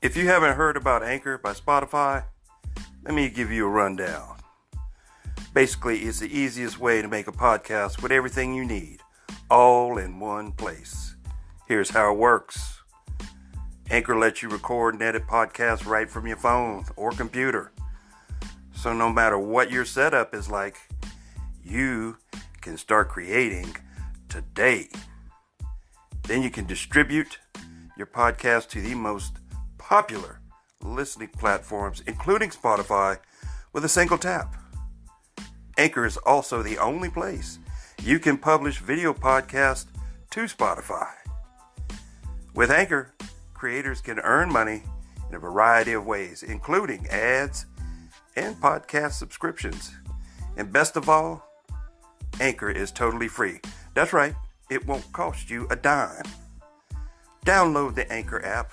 If you haven't heard about Anchor by Spotify, let me give you a rundown. Basically, it's the easiest way to make a podcast with everything you need, all in one place. Here's how it works. Anchor lets you record and edit podcasts right from your phone or computer. So no matter what your setup is like, you can start creating today. Then you can distribute your podcast to the most popular listening platforms, including Spotify, with a single tap. Anchor is also the only place you can publish video podcasts to Spotify. With Anchor, creators can earn money in a variety of ways, including ads and podcast subscriptions. And best of all, Anchor is totally free. That's right, it won't cost you a dime. Download the Anchor app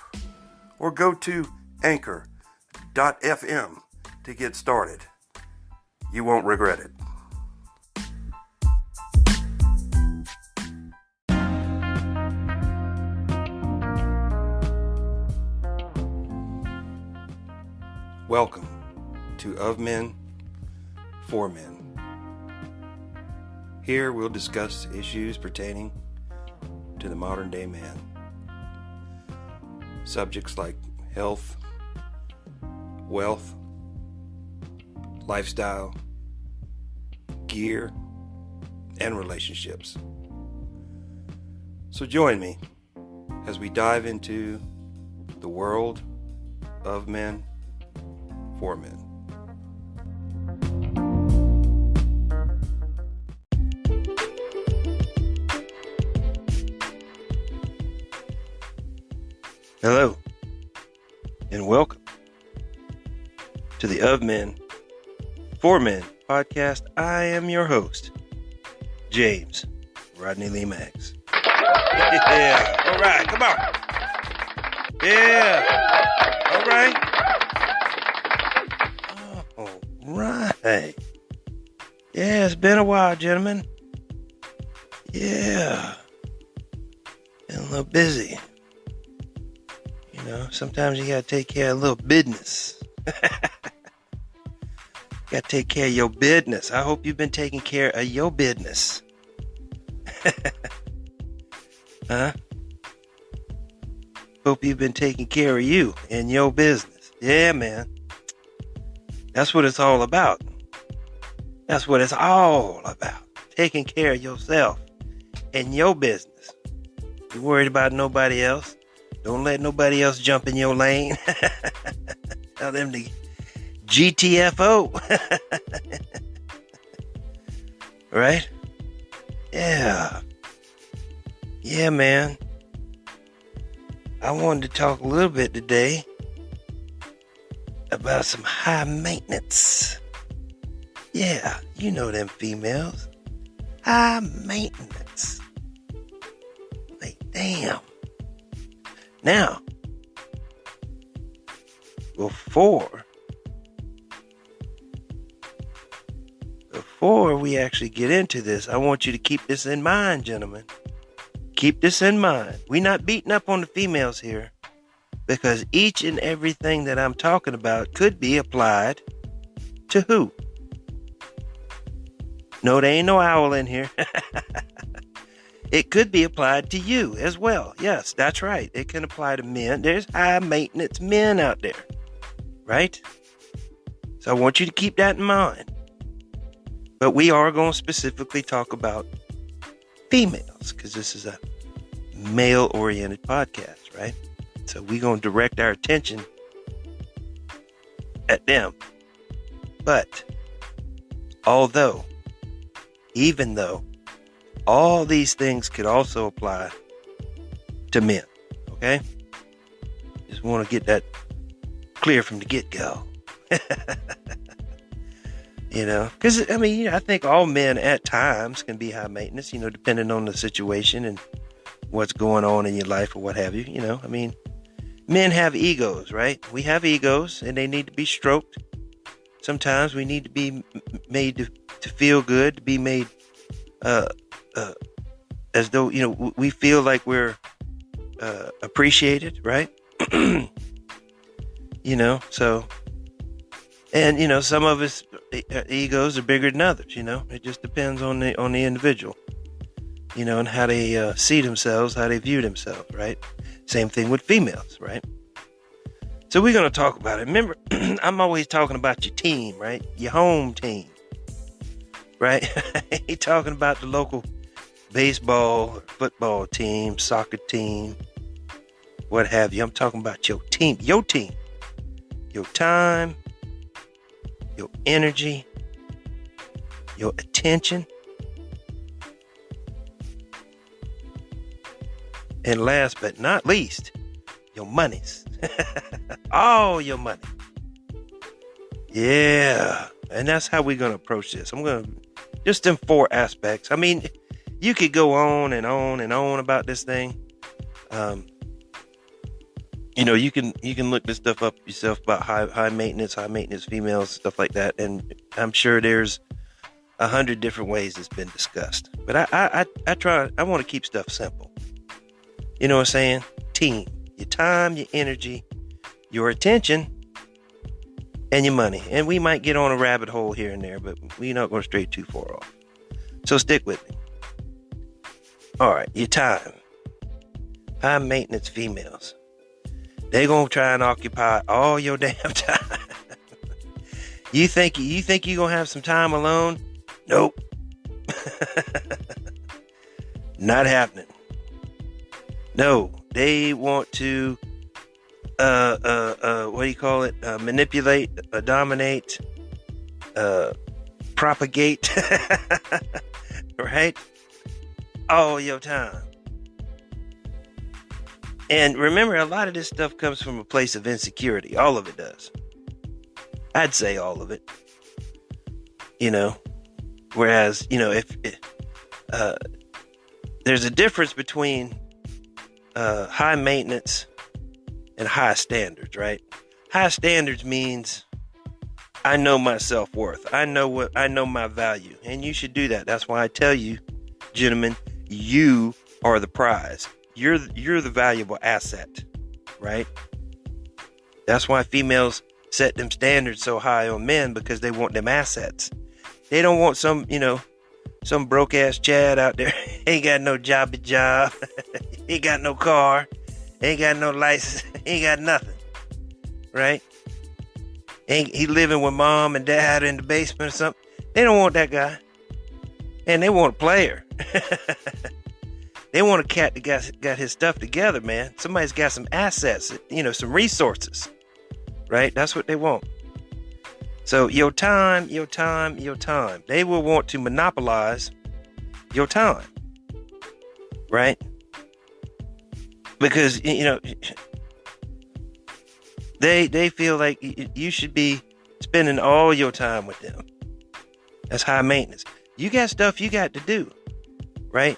or go to anchor.fm to get started. You won't regret it. Welcome to Of Men, For Men. Here we'll discuss issues pertaining to the modern day man. Subjects like health, wealth, lifestyle, gear, and relationships. So join me as we dive into the world of men for men. Hello, and welcome to the Of Men, For Men podcast. I am your host, James Rodney Lee Maggs. Yeah, all right, come on. Yeah, all right. All right. Yeah, it's been a while, gentlemen. Yeah, been a little busy. You know, sometimes you gotta take care of a little business. Gotta take care of your business. I hope you've been taking care of your business. Huh? Hope you've been taking care of you and your business. Yeah, man. That's what it's all about. That's what it's all about. Taking care of yourself and your business. You worried about nobody else? Don't let nobody else jump in your lane. Tell them to GTFO. Right? Yeah. Yeah, man. I wanted to talk a little bit today about some high maintenance. Yeah, you know them females. High maintenance. Like, damn. Now, before we actually get into this, I want you to keep this in mind, gentlemen. Keep this in mind. We're not beating up on the females here, because each and everything that I'm talking about could be applied to who? No, there ain't no owl in here. It could be applied to you as well. Yes, that's right. It can apply to men. There's high maintenance men out there, right? So I want you to keep that in mind. But we are going to specifically talk about females, because this is a male-oriented podcast, right? So we're going to direct our attention at them. But even though all these things could also apply to men, okay? Just want to get that clear from the get-go. You know, because, I mean, I think all men at times can be high maintenance, you know, depending on the situation and what's going on in your life or what have you. You know, I mean, men have egos, right? We have egos and they need to be stroked. Sometimes we need to be made to feel good, to be made as though, you know, we feel like we're appreciated, right? So, and some of us egos are bigger than others. It just depends on the individual, and how they see themselves, how they view themselves, right? Same thing with females, right? So we're going to talk about it. Remember, I'm always talking about your team, right? Your home team, right? I ain't talking about the local baseball, football team, soccer team, what have you. I'm talking about your team, your time, your energy, your attention, and last but not least, your monies. All your money. Yeah. And that's how we're going to approach this. I'm going to just in 4 aspects. I mean, you could go on and on and on about this thing. You can look this stuff up yourself about high maintenance females, stuff like that. And I'm sure there's 100 different ways it's been discussed. But I want to keep stuff simple. You know what I'm saying? Team, your time, your energy, your attention, and your money. And we might get on a rabbit hole here and there, but we're not going to stray too far off. So stick with me. All right, your time. High maintenance females. They're going to try and occupy all your damn time. You think you're going to have some time alone? Nope. Not happening. No, they want to what do you call it? Manipulate, dominate, propagate, right? All your time. And remember, a lot of this stuff comes from a place of insecurity. All of it does. I'd say all of it. Whereas, if there's a difference between high maintenance and high standards, right? High standards means I know my self-worth. I know my value, and you should do that. That's why I tell you, gentlemen, you are the prize. You're the valuable asset, right? That's why females set them standards so high on men, because they want them assets. They don't want some broke ass Chad out there. Ain't got no job, ain't got no car, ain't got no license, ain't got nothing, right? He living with mom and dad in the basement or something. They don't want that guy, and they want a player. They want a cat that got his stuff together, man. Somebody's got some assets, some resources, right? That's what they want. So your time. They will want to monopolize your time, right? Because, they feel like you should be spending all your time with them. That's high maintenance. You got stuff you got to do, right?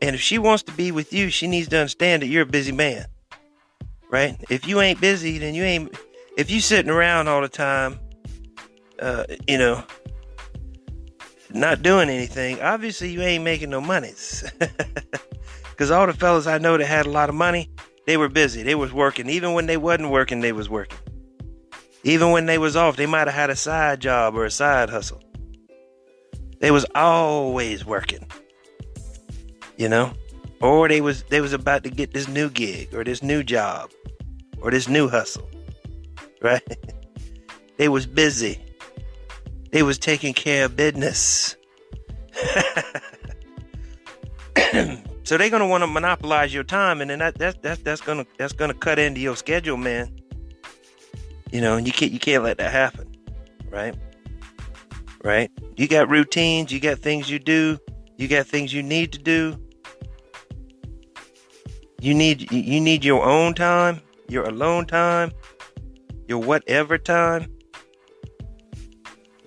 And if she wants to be with you, she needs to understand that you're a busy man, right? If you ain't busy, then you ain't. If you sitting around all the time, not doing anything, obviously you ain't making no monies. Because all the fellas I know that had a lot of money, they were busy. They was working. Even when they wasn't working, they was working. Even when they was off, they might have had a side job or a side hustle. They was always working. Or they was about to get this new gig or this new job or this new hustle, right? They was busy. They was taking care of business. So they're gonna want to monopolize your time, and then that's gonna cut into your schedule, man. And you can't let that happen, right? Right? You got routines, you got things you do, you got things you need to do. You need your own time, your alone time, your whatever time,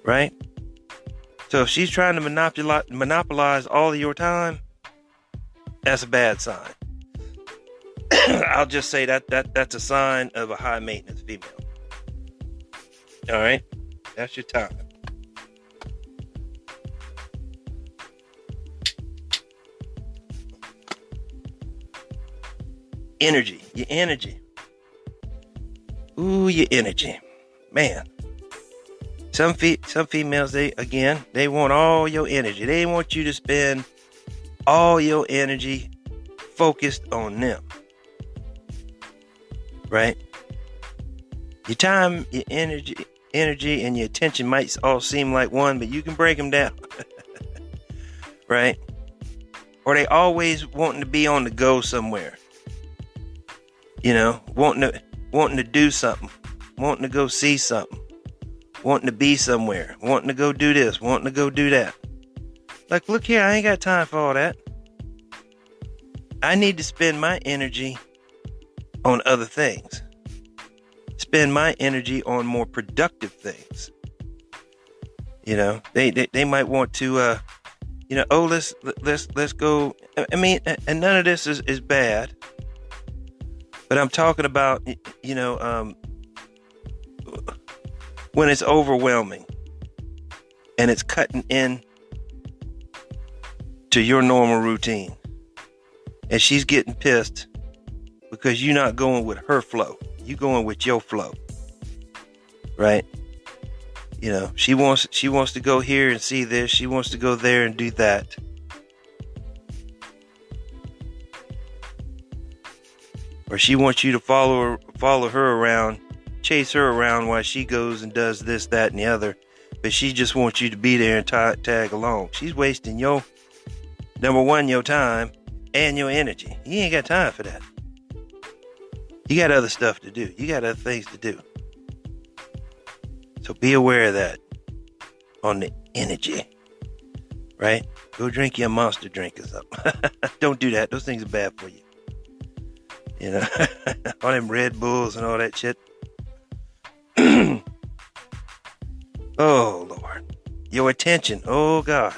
right? So if she's trying to monopolize all of your time, that's a bad sign. I'll just say that's a sign of a high maintenance female. All right, that's your time. Energy, your energy. Ooh, Ooh, your energy. Man. Some females, they want all your energy. They want you to spend all your energy focused on them. Right? Your time, your energy, and your attention might all seem like one, but you can break them down. Right? Or they always wanting to be on the go somewhere. You know, wanting to do something, wanting to go see something, wanting to be somewhere, wanting to go do this, wanting to go do that. Like, look here, I ain't got time for all that. I need to spend my energy on other things. Spend my energy on more productive things. You know, they might want to, let's go. I mean, and none of this is bad. But I'm talking about, when it's overwhelming and it's cutting in to your normal routine. And she's getting pissed because you're not going with her flow. You're going with your flow. Right? You know, she wants to go here and see this. She wants to go there and do that. Or she wants you to follow her around, chase her around while she goes and does this, that, and the other. But she just wants you to be there and tag along. She's wasting your time and your energy. You ain't got time for that. You got other stuff to do. You got other things to do. So be aware of that on the energy. Right? Go drink your Monster drink or something. Don't do that. Those things are bad for you. You know, all them Red Bulls and all that shit. Oh, Lord. Your attention. Oh, God.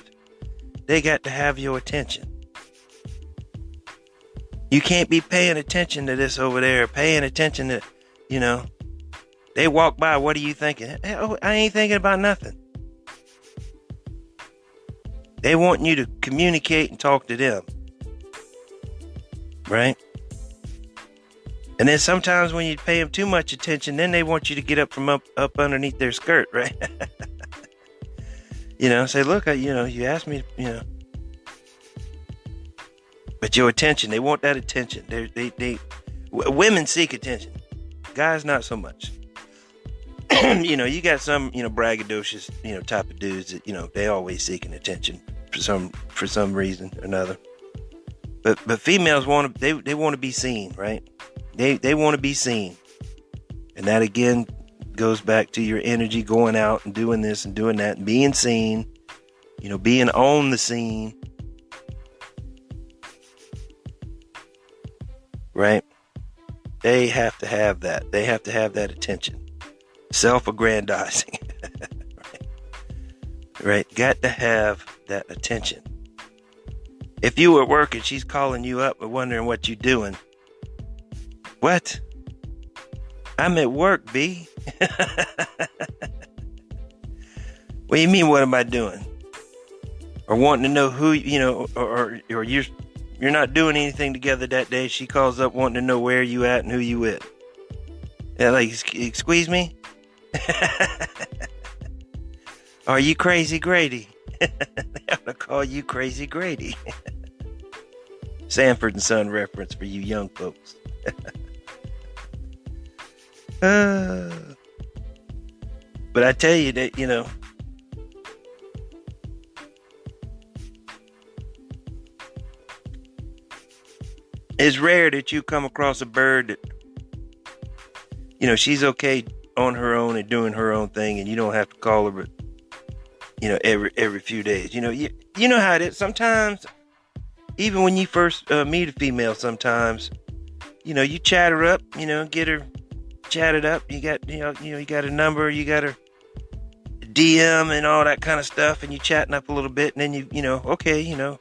They got to have your attention. You can't be paying attention to this over there, paying attention to, they walk by. What are you thinking? Oh, I ain't thinking about nothing. They want you to communicate and talk to them. Right? And then sometimes when you pay them too much attention, then they want you to get up from up underneath their skirt, right? Say, look, you asked me, But your attention, they want that attention. Women seek attention. Guys, not so much. You got some, braggadocious, type of dudes that, they always seeking attention for some reason or another. But females want to be seen, right? They want to be seen. And that again goes back to your energy going out and doing this and doing that and being seen, being on the scene. Right? They have to have that. They have to have that attention. Self-aggrandizing. Right? Got to have that attention. If you were working, she's calling you up and wondering what you're doing. What? I'm at work, B. What do you mean, what am I doing? Or wanting to know who, or you're not doing anything together that day. She calls up wanting to know where you at and who you with. Yeah, like, squeeze me? Are you Crazy Grady? They ought to call you Crazy Grady. Sanford and Son reference for you young folks. But I tell you that, it's rare that you come across a bird that, she's okay on her own and doing her own thing, and you don't have to call her, but, every few days. You know how it is. Sometimes, even when you first meet a female, sometimes, you chat her up, get her chatted up. You got, you got a number, you got her DM and all that kind of stuff, and you chatting up a little bit, and then okay, and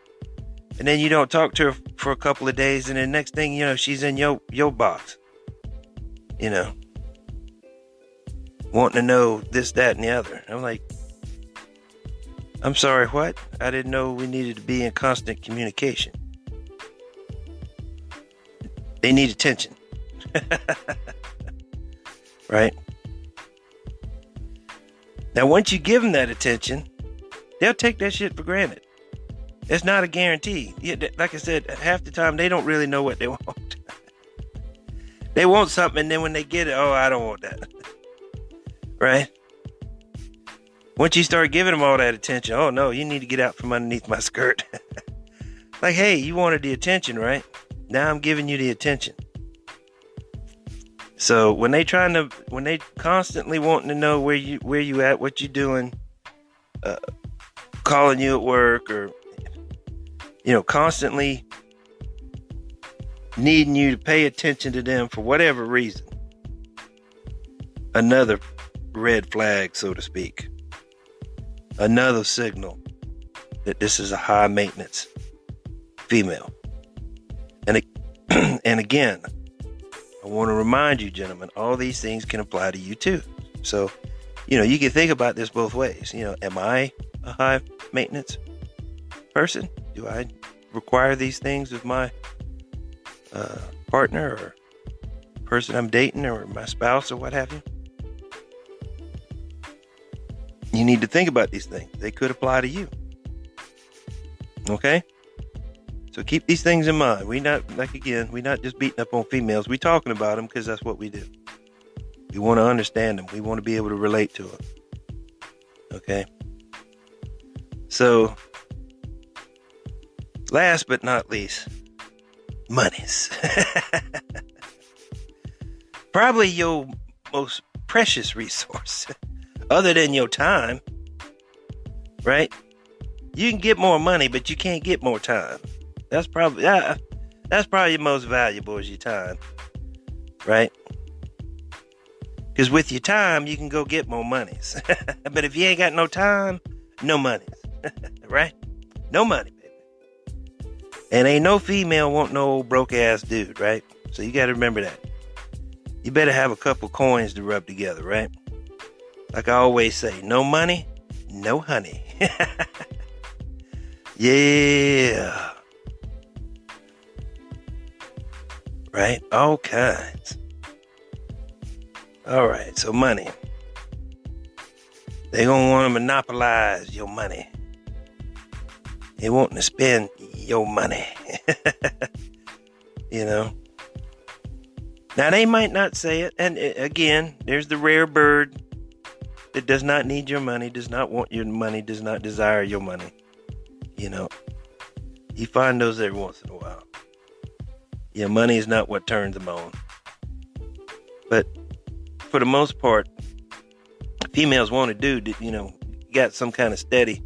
then you don't talk to her for a couple of days, and then next thing she's in your box, wanting to know this, that, and the other. I'm like, I'm sorry, what? I didn't know we needed to be in constant communication. They need attention. right? Now, once you give them that attention, they'll take that shit for granted. It's not a guarantee. Like I said, half the time they don't really know what they want. They want something, and then when they get it, oh, I don't want that. Right? Once you start giving them all that attention, oh no, you need to get out from underneath my skirt. Like, hey, you wanted the attention, right? Now I'm giving you the attention. So when they constantly wanting to know where you at, what you doing, calling you at work, or constantly needing you to pay attention to them for whatever reason, another red flag, so to speak, another signal that this is a high maintenance female. And again, I want to remind you, gentlemen, all these things can apply to you too. So, you can think about this both ways. Am I a high maintenance person? Do I require these things of my partner or person I'm dating or my spouse or what have you? You need to think about these things. They could apply to you. Okay? So keep these things in mind. We're not just beating up on females. We're talking about them because that's what we do. We want to understand them. We want to be able to relate to them. Okay? So, last but not least, monies. Probably your most precious resource, other than your time, right? You can get more money, but you can't get more time. That's probably your most valuable is your time, right? Because with your time, you can go get more monies. But if you ain't got no time, no monies, right? No money, baby. And ain't no female want no old broke ass dude, right? So you got to remember that. You better have a couple coins to rub together, right? Like I always say, no money, no honey. Yeah. Right? All kinds. All right, so money. They gonna want to monopolize your money. They wanting to spend your money. Now, they might not say it. And again, there's the rare bird that does not need your money, does not want your money, does not desire your money. You find those every once in a while. Money is not what turns them on. But for the most part, females want a dude that, got some kind of steady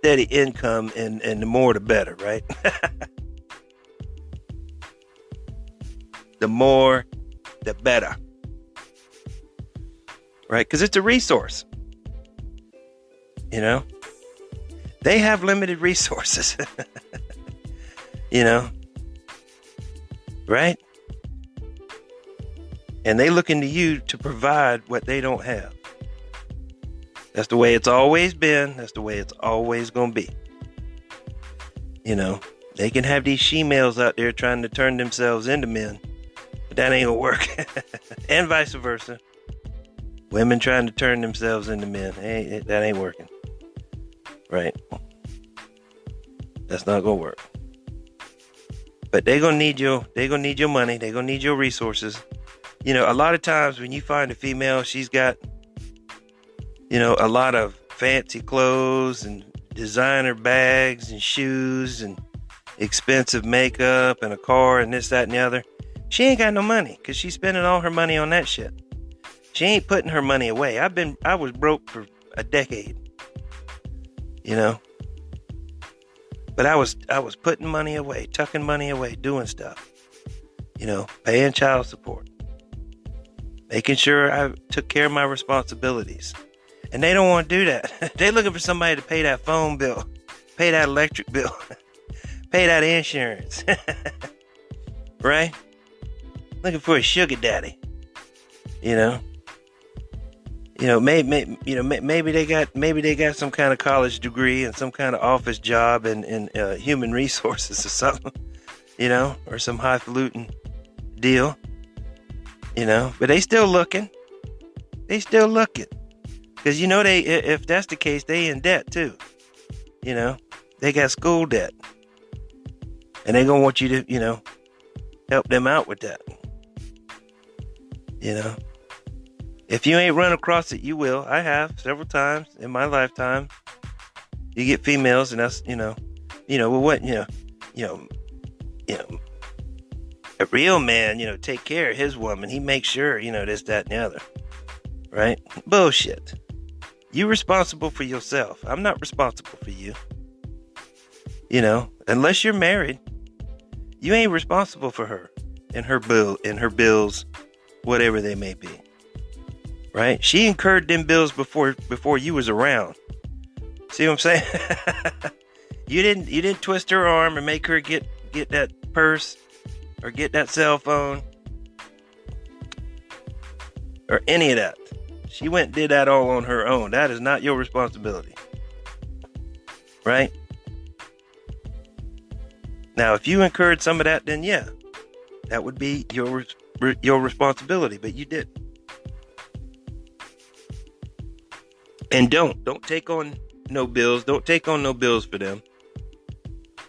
income, and the more the better, right? The more the better. Right? Because it's a resource. They have limited resources. Right? And they look into you to provide what they don't have. That's the way it's always been. That's the way it's always going to be. They can have these she-males out there trying to turn themselves into men, but that ain't going to work. And vice versa. Women trying to turn themselves into men. That ain't working. Right? That's not going to work. But they're going to need your money. They're going to need your resources. A lot of times when you find a female, she's got, a lot of fancy clothes and designer bags and shoes and expensive makeup and a car and this, that, and the other. She ain't got no money because she's spending all her money on that shit. She ain't putting her money away. I was broke for a decade, But I was putting money away, tucking money away, doing stuff, paying child support, making sure I took care of my responsibilities. And they don't want to do that. They're looking for somebody to pay that phone bill, pay that electric bill, pay that insurance, right? Looking for a sugar daddy, maybe they got some kind of college degree and some kind of office job in human resources or something, or some highfalutin deal, but they still looking. They still looking. Because, if that's the case, they in debt too. They got school debt. And they going to want you to, help them out with that. If you ain't run across it, you will. I have several times in my lifetime. You get females, and that's, a real man, take care of his woman. He makes sure, this, that, and the other. Right? Bullshit. You responsible for yourself. I'm not responsible for you. Unless you're married, you ain't responsible for her and her bills, whatever they may be. Right? She incurred them bills before you was around. See what I'm saying? You didn't twist her arm and make her get that purse or get that cell phone or any of that. She went and did that all on her own. That is not your responsibility. Right? Now, if you incurred some of that, then yeah, that would be your responsibility, but you didn't. And don't take on no bills. Don't take on no bills for them.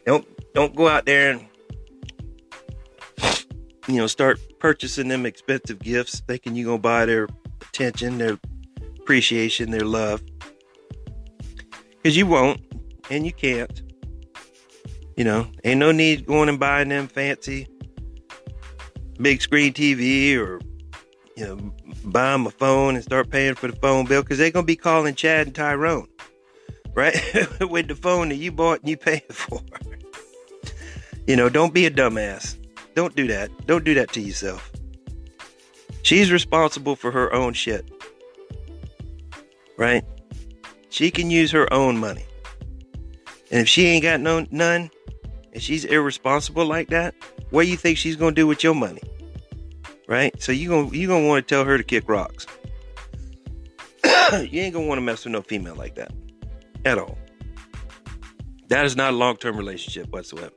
Don't go out there and start purchasing them expensive gifts, thinking you're gonna buy their attention, their appreciation, their love. Because you won't, and you can't. Ain't no need going and buying them fancy big screen TV or buy them a phone and start paying for the phone bill, because they're gonna be calling Chad and Tyrone, right? With the phone that you bought and you paid for. Don't be a dumbass. Don't do that. Don't do that to yourself. She's responsible for her own shit, right? She can use her own money, and if she ain't got none, and she's irresponsible like that, what do you think she's gonna do with your money? Right? So you gonna want to tell her to kick rocks. You ain't gonna want to mess with no female like that at all. That is not a long-term relationship whatsoever.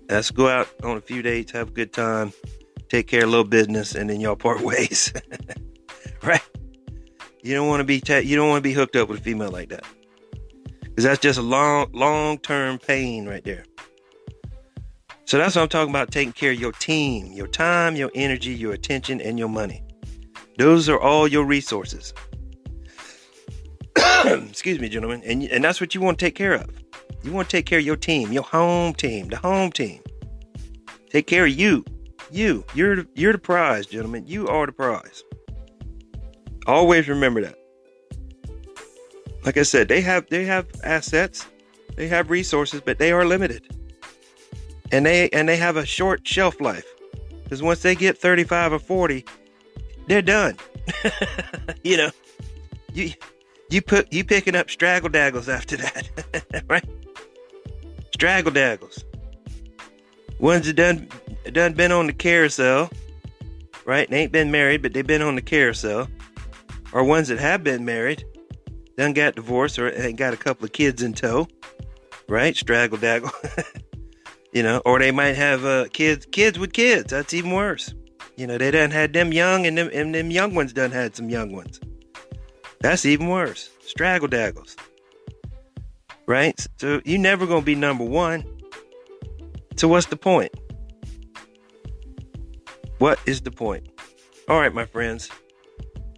Let's go out on a few dates, have a good time, take care of a little business, and then y'all part ways. Right? You don't want to be hooked up with a female like that, because that's just a long-term pain right there. So that's what I'm talking about, taking care of your team, your time, your energy, your attention, and your money. Those are all your resources. Excuse me, gentlemen. And that's what you want to take care of. You want to take care of your team, your home team, the home team. Take care of you. You're the prize, gentlemen. You are the prize. Always remember that. Like I said, they have assets, they have resources, but they are limited. And they have a short shelf life, because once they get 35 or 40, they're done. You picking up straggle daggles after that, right? Straggle daggles. Ones that done been on the carousel, right? They ain't been married, but they've been on the carousel. Or ones that have been married, done got divorced, or ain't got a couple of kids in tow, right? Straggle daggle. Or they might have kids with kids. That's even worse. They done had them young, and them young ones done had some young ones. That's even worse. Straggle daggles. Right? So you never gonna be number one. So what's the point? What is the point? All right, my friends.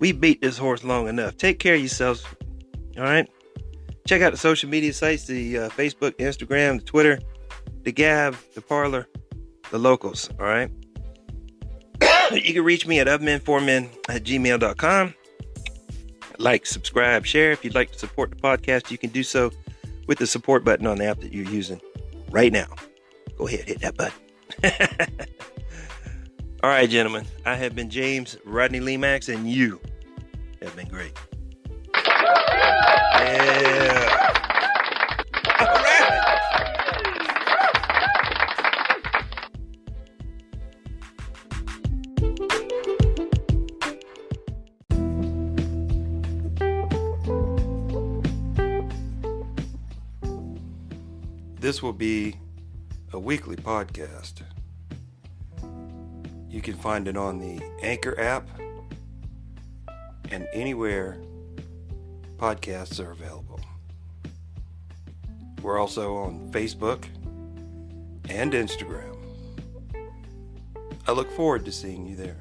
We beat this horse long enough. Take care of yourselves. All right? Check out the social media sites, the Facebook, Instagram, the Twitter, the Gab, the Parler, the locals, all right? You can reach me at ofmenformen@gmail.com. Like, subscribe, share. If you'd like to support the podcast, you can do so with the support button on the app that you're using right now. Go ahead, hit that button. All right, gentlemen. I have been James Rodney Lemax, and you have been great. Yeah. All right. This will be a weekly podcast. You can find it on the Anchor app, and anywhere podcasts are available. We're also on Facebook and Instagram. I look forward to seeing you there.